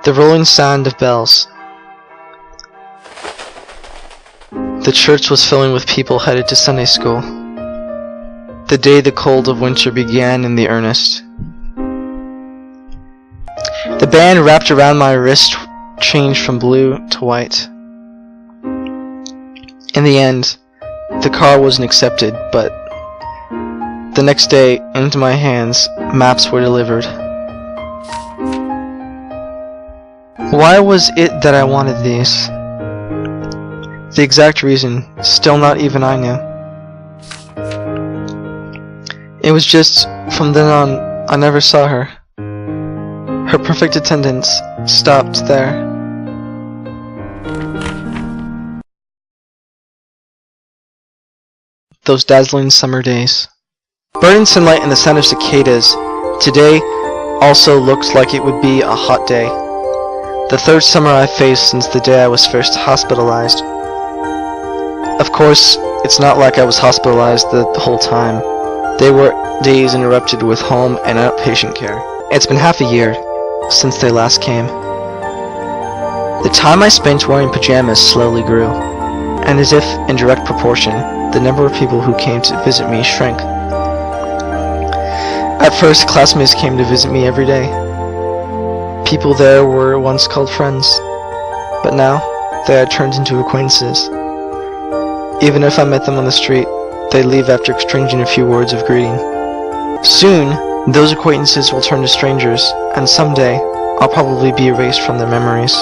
The rolling sound of bells. The church was filling with people headed to Sunday school. The day the cold of winter began in the earnest. The band wrapped around my wrist changed from blue to white. In the end, the car wasn't accepted, but the next day, into my hands, maps were delivered. Why was it that I wanted these? The exact reason, still not even I knew. It was just, from then on, I never saw her. Her perfect attendance stopped there. Those dazzling summer days. Burning sunlight and the sound of cicadas. Today also looked like it would be a hot day. The third summer I faced since the day I was first hospitalized. Of course, it's not like I was hospitalized the whole time. They were days interrupted with home and outpatient care. It's been half a year since they last came. The time I spent wearing pajamas slowly grew, and as if in direct proportion, the number of people who came to visit me shrank. At first, classmates came to visit me every day. People there were once called friends, but now they had turned into acquaintances. Even if I met them on the street, they'd leave after exchanging a few words of greeting. Soon, those acquaintances will turn to strangers, and someday, I'll probably be erased from their memories.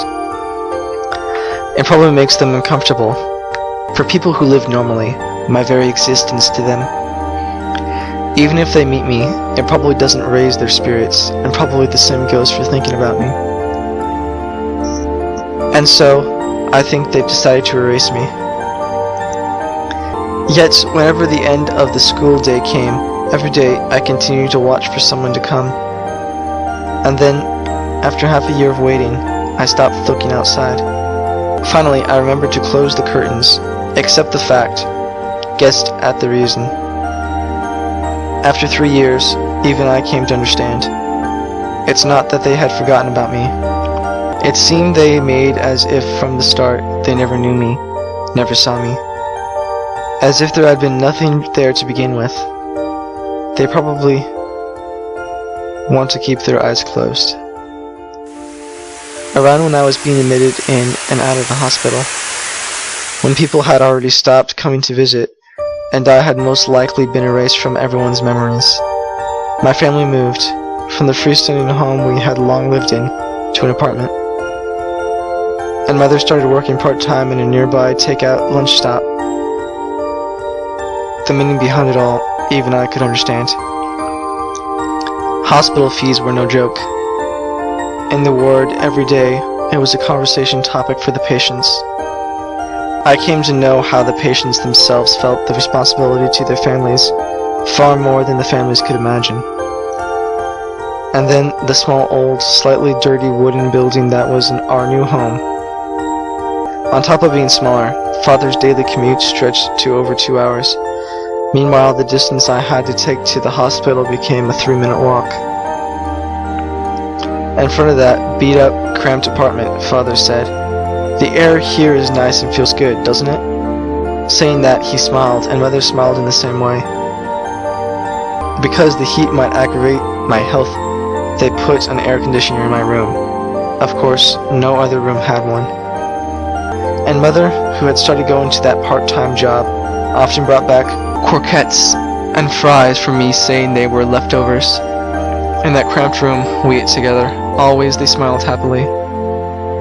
It probably makes them uncomfortable. For people who live normally, my very existence to them. Even if they meet me, it probably doesn't raise their spirits, and probably the same goes for thinking about me. And so, I think they've decided to erase me. Yet, whenever the end of the school day came, every day I continued to watch for someone to come. And then, after half a year of waiting, I stopped looking outside. Finally, I remembered to close the curtains, accept the fact, guessed at the reason. After 3 years, even I came to understand. It's not that they had forgotten about me. It seemed they made as if from the start they never knew me, never saw me. As if there had been nothing there to begin with. They probably want to keep their eyes closed. Around when I was being admitted in and out of the hospital, when people had already stopped coming to visit, and I had most likely been erased from everyone's memories, my family moved from the freestanding home we had long lived in to an apartment. And Mother started working part-time in a nearby takeout lunch stop. The meaning behind it all, even I could understand. Hospital fees were no joke. In the ward, every day, it was a conversation topic for the patients. I came to know how the patients themselves felt the responsibility to their families, far more than the families could imagine. And then the small old, slightly dirty wooden building that was our new home. On top of being smaller, Father's daily commute stretched to over 2 hours. Meanwhile, the distance I had to take to the hospital became a 3-minute walk. In front of that beat-up, cramped apartment, Father said, "The air here is nice and feels good, doesn't it?" Saying that, he smiled, and Mother smiled in the same way. Because the heat might aggravate my health, they put an air conditioner in my room. Of course, no other room had one. And Mother, who had started going to that part-time job, often brought back croquettes and fries for me, saying they were leftovers. In that cramped room, we ate together. Always they smiled happily.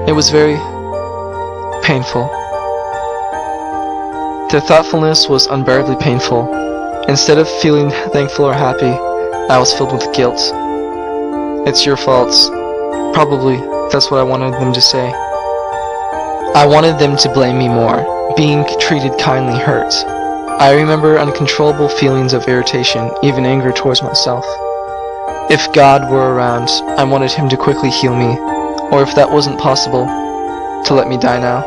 It was very painful. Their thoughtfulness was unbearably painful. Instead of feeling thankful or happy, I was filled with guilt. It's your faults. Probably, that's what I wanted them to say. I wanted them to blame me more. Being treated kindly hurt. I remember uncontrollable feelings of irritation, even anger towards myself. If God were around, I wanted him to quickly heal me, or if that wasn't possible, to let me die now.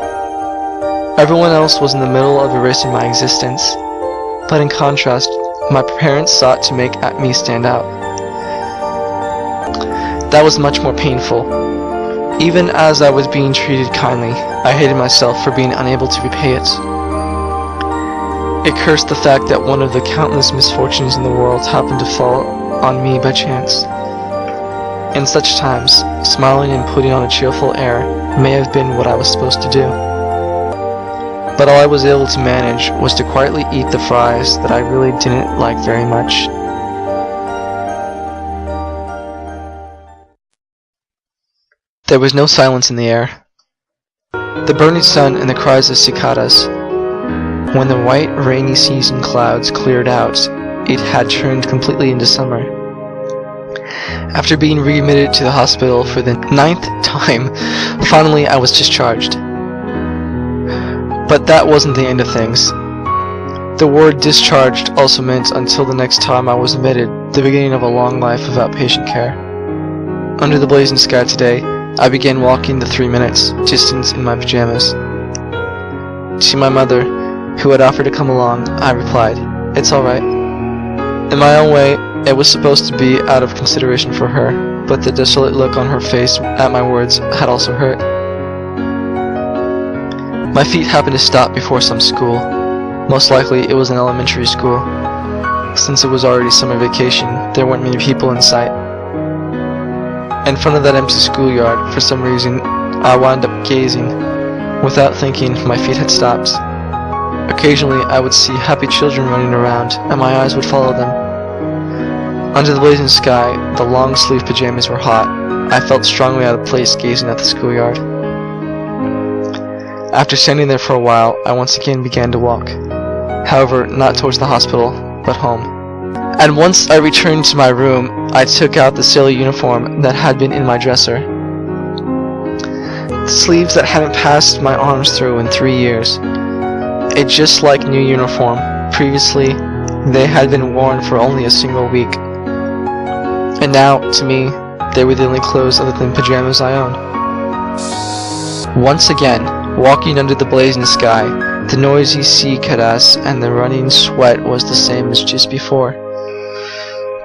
Everyone else was in the middle of erasing my existence, but in contrast, my parents sought to make me stand out. That was much more painful. Even as I was being treated kindly, I hated myself for being unable to repay it. It cursed the fact that one of the countless misfortunes in the world happened to fall on me by chance. In such times, smiling and putting on a cheerful air may have been what I was supposed to do. But all I was able to manage was to quietly eat the fries that I really didn't like very much. There was no silence in the air. The burning sun and the cries of cicadas. When the white, rainy season clouds cleared out, it had turned completely into summer. After being readmitted to the hospital for the 9th time, finally I was discharged. But that wasn't the end of things. The word discharged also meant until the next time I was admitted, the beginning of a long life of outpatient care. Under the blazing sky today, I began walking the 3 minutes distance in my pajamas. To my mother, who had offered to come along, I replied, "It's alright." In my own way, it was supposed to be out of consideration for her, but the desolate look on her face at my words had also hurt. My feet happened to stop before some school. Most likely it was an elementary school. Since it was already summer vacation, there weren't many people in sight. In front of that empty schoolyard, for some reason, I wound up gazing. Without thinking, my feet had stopped. Occasionally, I would see happy children running around, and my eyes would follow them. Under the blazing sky, the long-sleeved pajamas were hot. I felt strongly out of place gazing at the schoolyard. After standing there for a while, I once again began to walk. However, not towards the hospital, but home. And once I returned to my room, I took out the silly uniform that had been in my dresser. The sleeves that hadn't passed my arms through in 3 years. A just like new uniform. Previously, they had been worn for only a single week. And now, to me, they were the only clothes other than pajamas I owned. Once again, walking under the blazing sky, the noisy cicadas and the running sweat was the same as just before.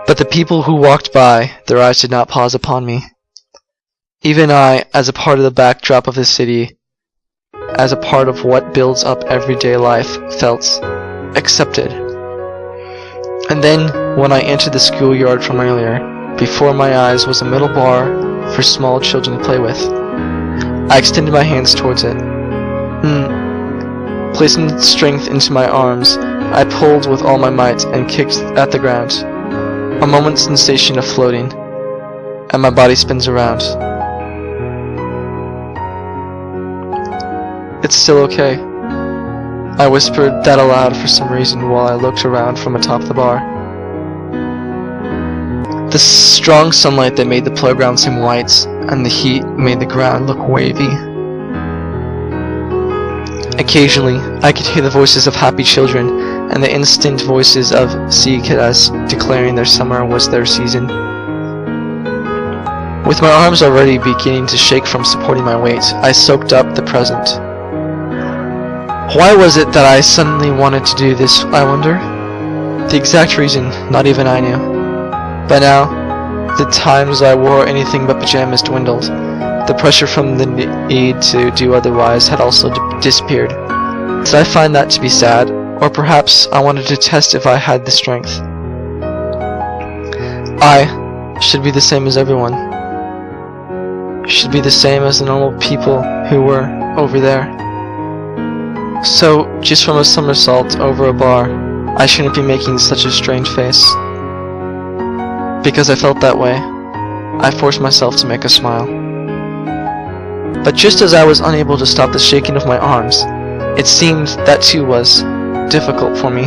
But the people who walked by, their eyes did not pause upon me. Even I, as a part of the backdrop of the city, as a part of what builds up everyday life, felt accepted. And then, when I entered the schoolyard from earlier, before my eyes was a metal bar for small children to play with. I extended my hands towards it. Placing strength into my arms, I pulled with all my might and kicked at the ground. A moment's sensation of floating, and my body spins around. "It's still okay." I whispered that aloud for some reason while I looked around from atop the bar. The strong sunlight that made the playground seem white, and the heat made the ground look wavy. Occasionally, I could hear the voices of happy children, and the instant voices of cicadas declaring their summer was their season. With my arms already beginning to shake from supporting my weight, I soaked up the present. Why was it that I suddenly wanted to do this, I wonder? The exact reason, not even I knew. By now, the times I wore anything but pajamas dwindled. The pressure from the need to do otherwise had also disappeared. Did I find that to be sad? Or perhaps I wanted to test if I had the strength. I should be the same as everyone. Should be the same as the normal people who were over there. So, just from a somersault over a bar, I shouldn't be making such a strange face. Because I felt that way, I forced myself to make a smile. But just as I was unable to stop the shaking of my arms, it seemed that too was difficult for me.